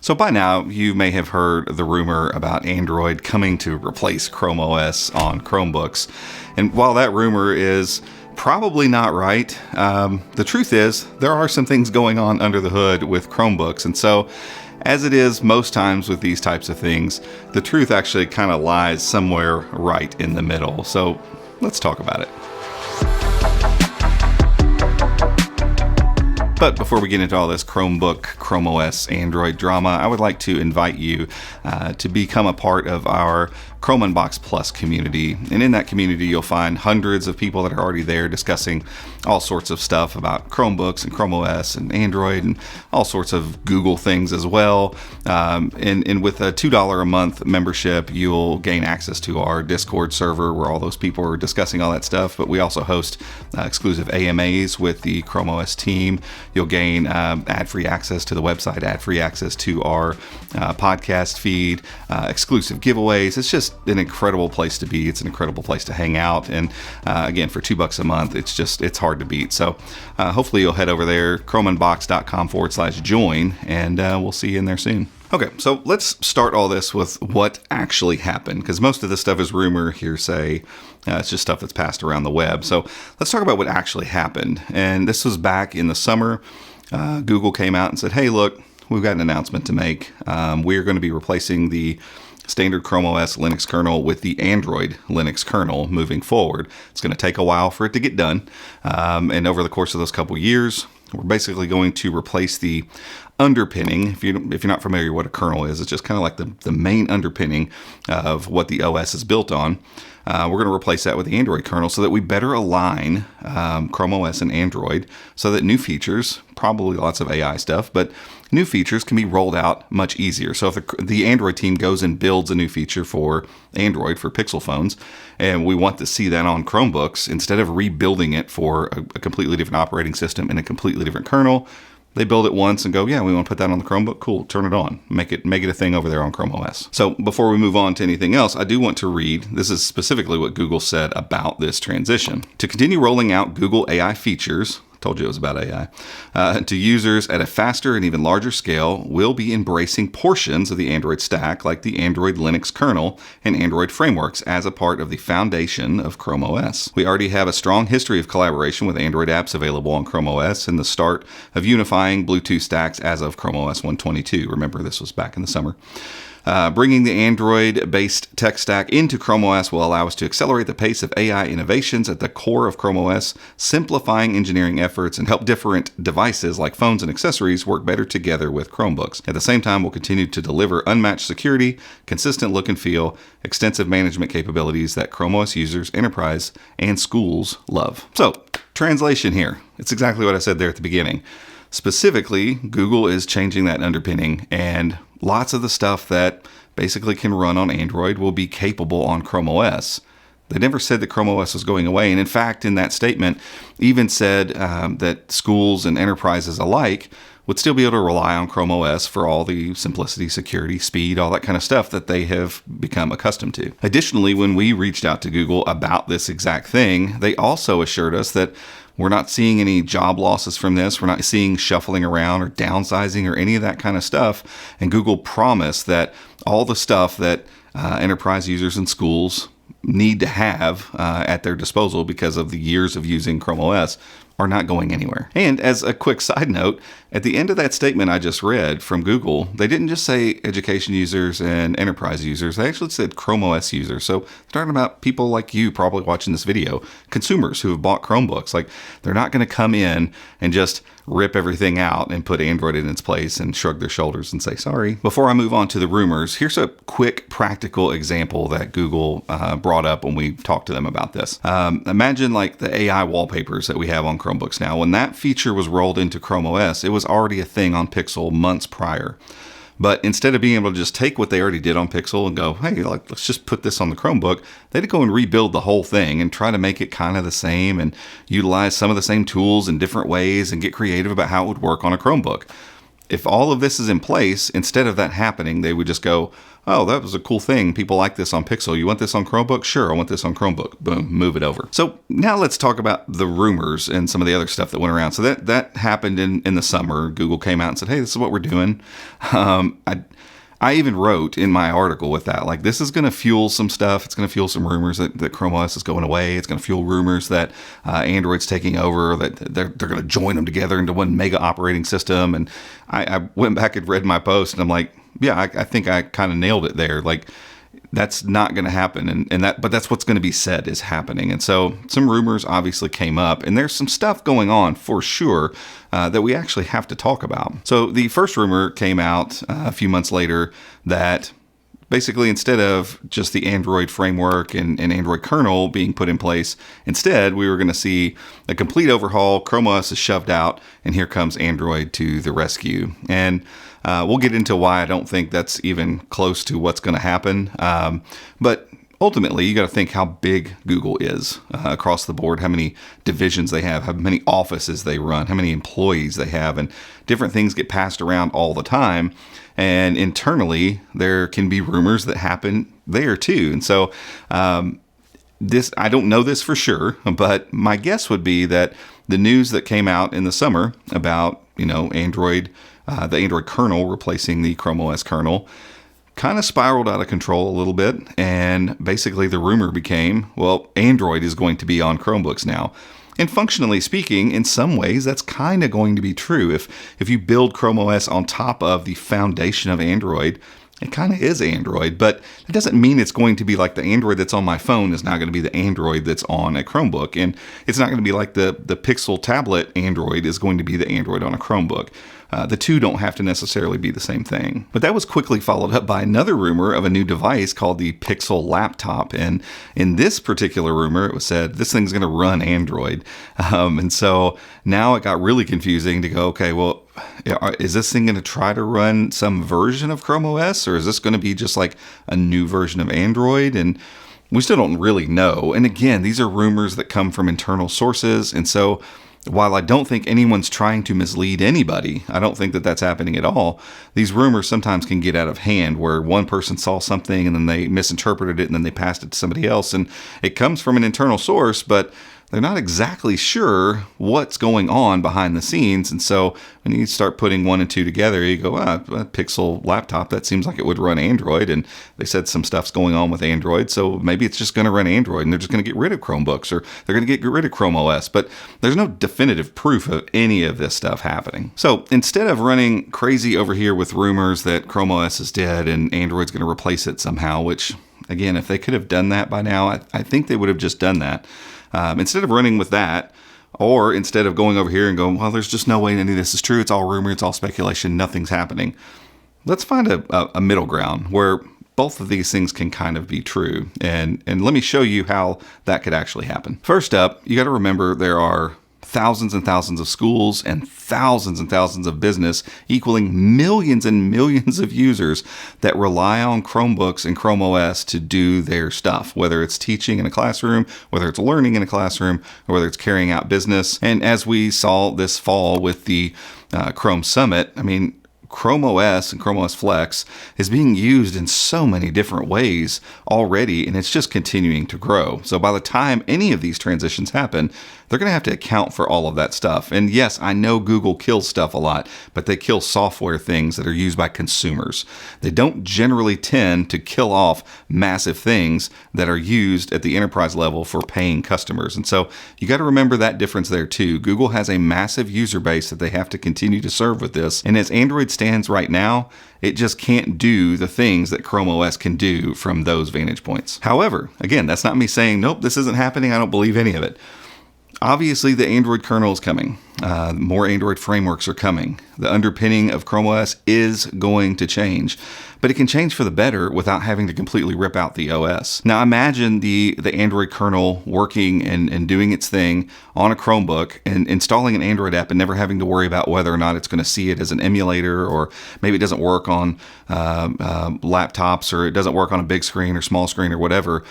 So by now, you may have heard the rumor about Android coming to replace ChromeOS on Chromebooks. And while that rumor is probably not right, the truth is there are some things going on under the hood with Chromebooks. And so, as it is most times with these types of things, the truth actually kind of lies somewhere right in the middle. So let's talk about it. But before we get into all this Chromebook, ChromeOS, Android drama, I would like to invite you to become a part of our Chrome Unbox Plus community. And in that community, you'll find hundreds of people that are already there discussing all sorts of stuff about Chromebooks and ChromeOS and Android and all sorts of Google things as well. And with a $2 a month membership, you'll gain access to our Discord server where all those people are discussing all that stuff. But we also host exclusive AMAs with the ChromeOS team. You'll gain ad-free access to the website, ad-free access to our podcast feed, exclusive giveaways. It's just an incredible place to be. It's an incredible place to hang out. And again, for $2 a month, it's hard to beat. So hopefully you'll head over there, chromeunbox.com/join, and we'll see you in there soon. Okay, so let's start all this with what actually happened, because most of this stuff is rumor, hearsay. It's just stuff that's passed around the web. So let's talk about what actually happened. And this was back in the summer. Google came out and said, hey, look, we've got an announcement to make. We're going to be replacing the standard ChromeOS Linux kernel with the Android Linux kernel moving forward. It's going to take a while for it to get done. And over the course of those couple years, we're basically going to replace the underpinning. If you're not familiar with what a kernel is, it's just kind of like the main underpinning of what the OS is built on. We're going to replace that with the Android kernel so that we better align ChromeOS and Android so that new features, probably lots of AI stuff, but new features can be rolled out much easier. So if the Android team goes and builds a new feature for Android, for Pixel phones, and we want to see that on Chromebooks, instead of rebuilding it for a completely different operating system and a completely different kernel, they build it once and go, yeah, we want to put that on the Chromebook. Cool, turn it on. Make it a thing over there on ChromeOS. So before we move on to anything else, I do want to read, this is specifically what Google said about this transition. To continue rolling out Google AI features, told you it was about AI, to users at a faster and even larger scale, we'll be embracing portions of the Android stack like the Android Linux kernel and Android frameworks as a part of the foundation of ChromeOS. We already have a strong history of collaboration with Android apps available on ChromeOS and the start of unifying Bluetooth stacks as of ChromeOS 122. Remember, this was back in the summer. Bringing the Android-based tech stack into ChromeOS will allow us to accelerate the pace of AI innovations at the core of ChromeOS, simplifying engineering efforts and help different devices like phones and accessories work better together with Chromebooks. At the same time, we'll continue to deliver unmatched security, consistent look and feel, extensive management capabilities that ChromeOS users, enterprise, and schools love. So, translation here. It's exactly what I said there at the beginning. Specifically, Google is changing that underpinning, and lots of the stuff that basically can run on Android will be capable on ChromeOS. They never said that ChromeOS was going away, and in fact, in that statement, even said that schools and enterprises alike would still be able to rely on ChromeOS for all the simplicity, security, speed, all that kind of stuff that they have become accustomed to. Additionally, when we reached out to Google about this exact thing, they also assured us that we're not seeing any job losses from this. We're not seeing shuffling around or downsizing or any of that kind of stuff. And Google promised that all the stuff that enterprise users and schools need to have at their disposal because of the years of using ChromeOS are not going anywhere. And as a quick side note, at the end of that statement I just read from Google, they didn't just say education users and enterprise users. They actually said ChromeOS users. So they're talking about people like you probably watching this video, consumers who have bought Chromebooks. Like, they're not going to come in and just rip everything out and put Android in its place and shrug their shoulders and say sorry. Before I move on to the rumors, here's a quick practical example that Google brought up when we talked to them about this. Imagine like the AI wallpapers that we have on Chromebooks now. When that feature was rolled into ChromeOS, it was already a thing on Pixel months prior. But instead of being able to just take what they already did on Pixel and go, hey, like, let's just put this on the Chromebook, they had to go and rebuild the whole thing and try to make it kind of the same and utilize some of the same tools in different ways and get creative about how it would work on a Chromebook. if all of this is in place, instead of that happening, they would just go, oh, that was a cool thing. People like this on Pixel. You want this on Chromebook? Sure, I want this on Chromebook. Boom, move it over. So now let's talk about the rumors and some of the other stuff that went around. So that happened in the summer. Google came out and said, hey, this is what we're doing. I even wrote in my article with that, like, this is going to fuel some stuff. It's going to fuel some rumors that ChromeOS is going away. It's going to fuel rumors that Android's taking over, that they're going to join them together into one mega operating system. And I went back and read my post, and I'm like, yeah, I think I kind of nailed it there. Like, that's not going to happen. But that's what's going to be said is happening. And so some rumors obviously came up, and there's some stuff going on for sure that we actually have to talk about. So the first rumor came out a few months later that basically, instead of just the Android framework and Android kernel being put in place, instead we were going to see a complete overhaul. ChromeOS is shoved out, and here comes Android to the rescue. And we'll get into why I don't think that's even close to what's going to happen. But ultimately, you got to think how big Google is across the board, how many divisions they have, how many offices they run, how many employees they have, and different things get passed around all the time. And internally, there can be rumors that happen there too. And so I don't know this for sure, but my guess would be that the news that came out in the summer about, Android, the Android kernel replacing the ChromeOS kernel, kind of spiraled out of control a little bit. And basically the rumor became, well, Android is going to be on Chromebooks now. And functionally speaking, in some ways, that's kind of going to be true. If you build ChromeOS on top of the foundation of Android, it kind of is Android, but it doesn't mean it's going to be like the Android that's on my phone is not going to be the Android that's on a Chromebook. And it's not going to be like the Pixel tablet Android is going to be the Android on a Chromebook. The two don't have to necessarily be the same thing. But that was quickly followed up by another rumor of a new device called the Pixel laptop. And in this particular rumor, it was said this thing's going to run Android. And so now it got really confusing to go, okay, well, is this thing going to try to run some version of ChromeOS, or is this going to be just like a new version of Android? And we still don't really know. And again, these are rumors that come from internal sources. And so while I don't think anyone's trying to mislead anybody, I don't think that that's happening at all. These rumors sometimes can get out of hand where one person saw something and then they misinterpreted it and then they passed it to somebody else. And it comes from an internal source, but they're not exactly sure what's going on behind the scenes. And so when you start putting one and two together, you go, a Pixel laptop, that seems like it would run Android. And they said some stuff's going on with Android. So maybe it's just going to run Android and they're just going to get rid of Chromebooks, or they're going to get rid of ChromeOS. But there's no definitive proof of any of this stuff happening. So instead of running crazy over here with rumors that ChromeOS is dead and Android's going to replace it somehow, which, again, if they could have done that by now, I think they would have just done that. Instead of running with that, or instead of going over here and going, well, there's just no way any of this is true, it's all rumor, it's all speculation, nothing's happening, let's find a middle ground where both of these things can kind of be true. And let me show you how that could actually happen. First up, you got to remember there are thousands and thousands of schools and thousands of business, equaling millions and millions of users that rely on Chromebooks and ChromeOS to do their stuff, whether it's teaching in a classroom, whether it's learning in a classroom, or whether it's carrying out business. And as we saw this fall with the Chrome Summit, I mean, ChromeOS and ChromeOS Flex is being used in so many different ways already, and it's just continuing to grow. So by the time any of these transitions happen, they're going to have to account for all of that stuff. And yes, I know Google kills stuff a lot, but they kill software things that are used by consumers. They don't generally tend to kill off massive things that are used at the enterprise level for paying customers. And so you got to remember that difference there too. Google has a massive user base that they have to continue to serve with this. And as Android stands right now, it just can't do the things that ChromeOS can do from those vantage points. However, again, that's not me saying, nope, this isn't happening, I don't believe any of it. Obviously, the Android kernel is coming. More Android frameworks are coming. The underpinning of ChromeOS is going to change, but it can change for the better without having to completely rip out the OS. Now, imagine the Android kernel working and doing its thing on a Chromebook and installing an Android app and never having to worry about whether or not it's going to see it as an emulator, or maybe it doesn't work on laptops, or it doesn't work on a big screen or small screen or whatever.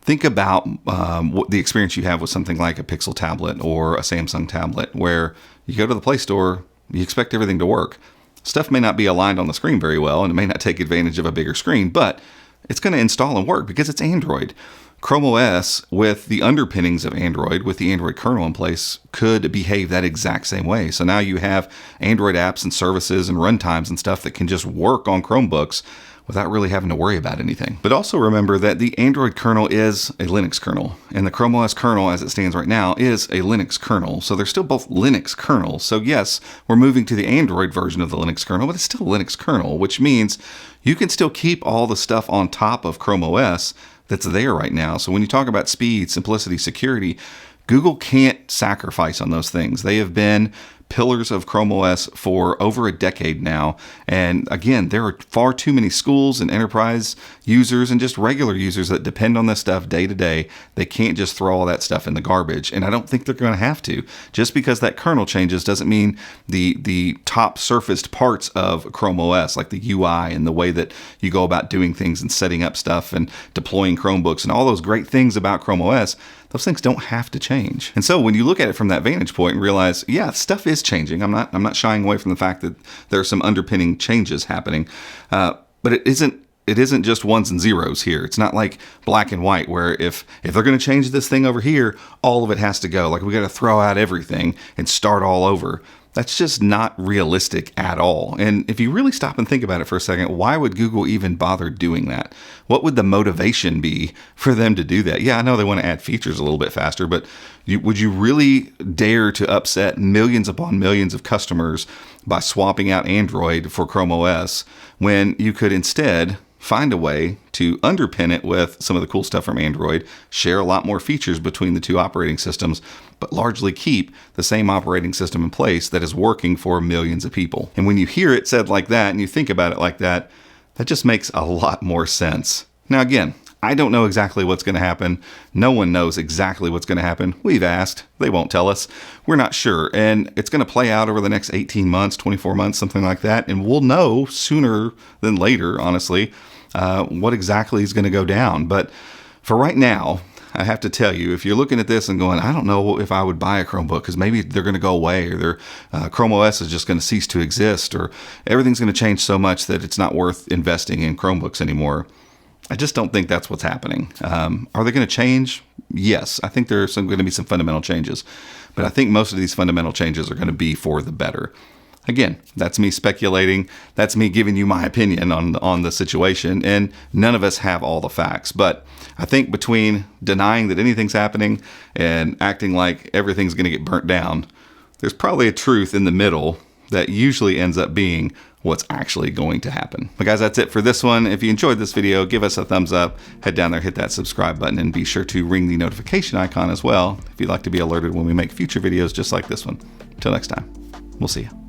Think about what the experience you have with something like a Pixel tablet or a Samsung tablet, where you go to the Play Store, you expect everything to work. Stuff may not be aligned on the screen very well, and it may not take advantage of a bigger screen, but it's going to install and work because it's Android. ChromeOS, with the underpinnings of Android, with the Android kernel in place, could behave that exact same way. So now you have Android apps and services and runtimes and stuff that can just work on Chromebooks without really having to worry about anything. But also remember that the Android kernel is a Linux kernel, and the ChromeOS kernel, as it stands right now, is a Linux kernel. So they're still both Linux kernels. So yes, we're moving to the Android version of the Linux kernel, but it's still a Linux kernel, which means you can still keep all the stuff on top of ChromeOS that's there right now. So when you talk about speed, simplicity, security, Google can't sacrifice on those things. They have been pillars of ChromeOS for over a decade now. And again, there are far too many schools and enterprise users and just regular users that depend on this stuff day to day. They can't just throw all that stuff in the garbage. And I don't think they're going to have to. Just because that kernel changes doesn't mean the top surfaced parts of ChromeOS, like the UI and the way that you go about doing things and setting up stuff and deploying Chromebooks and all those great things about ChromeOS, those things don't have to change. And so when you look at it from that vantage point and realize, yeah, stuff is changing. I'm not shying away from the fact that there are some underpinning changes happening, but it isn't just ones and zeros here. It's not like black and white where if they're going to change this thing over here, all of it has to go. Like we got to throw out everything and start all over. That's just not realistic at all. And if you really stop and think about it for a second, why would Google even bother doing that? What would the motivation be for them to do that? Yeah, I know they want to add features a little bit faster, but would you really dare to upset millions upon millions of customers by swapping out Android for Chrome OS when you could instead find a way to underpin it with some of the cool stuff from Android, share a lot more features between the two operating systems, but largely keep the same operating system in place that is working for millions of people? And when you hear it said like that and you think about it like that, that just makes a lot more sense. Now, again, I don't know exactly what's going to happen. No one knows exactly what's going to happen. We've asked. They won't tell us. We're not sure. And it's going to play out over the next 18 months, 24 months, something like that. And we'll know sooner than later, honestly, what exactly is going to go down. But for right now, I have to tell you, if you're looking at this and going, I don't know if I would buy a Chromebook because maybe they're going to go away, or their Chrome OS is just going to cease to exist, or everything's going to change so much that it's not worth investing in Chromebooks anymore. I just don't think that's what's happening. Are they going to change? Yes, I think there's going to be some fundamental changes, but I think most of these fundamental changes are going to be for the better. Again, that's me speculating. That's me giving you my opinion on the situation, and none of us have all the facts. But I think between denying that anything's happening and acting like everything's going to get burnt down, there's probably a truth in the middle that usually ends up being what's actually going to happen. But guys, that's it for this one. If you enjoyed this video, give us a thumbs up, head down there, hit that subscribe button, and be sure to ring the notification icon as well if you'd like to be alerted when we make future videos just like this one. Until next time, we'll see you.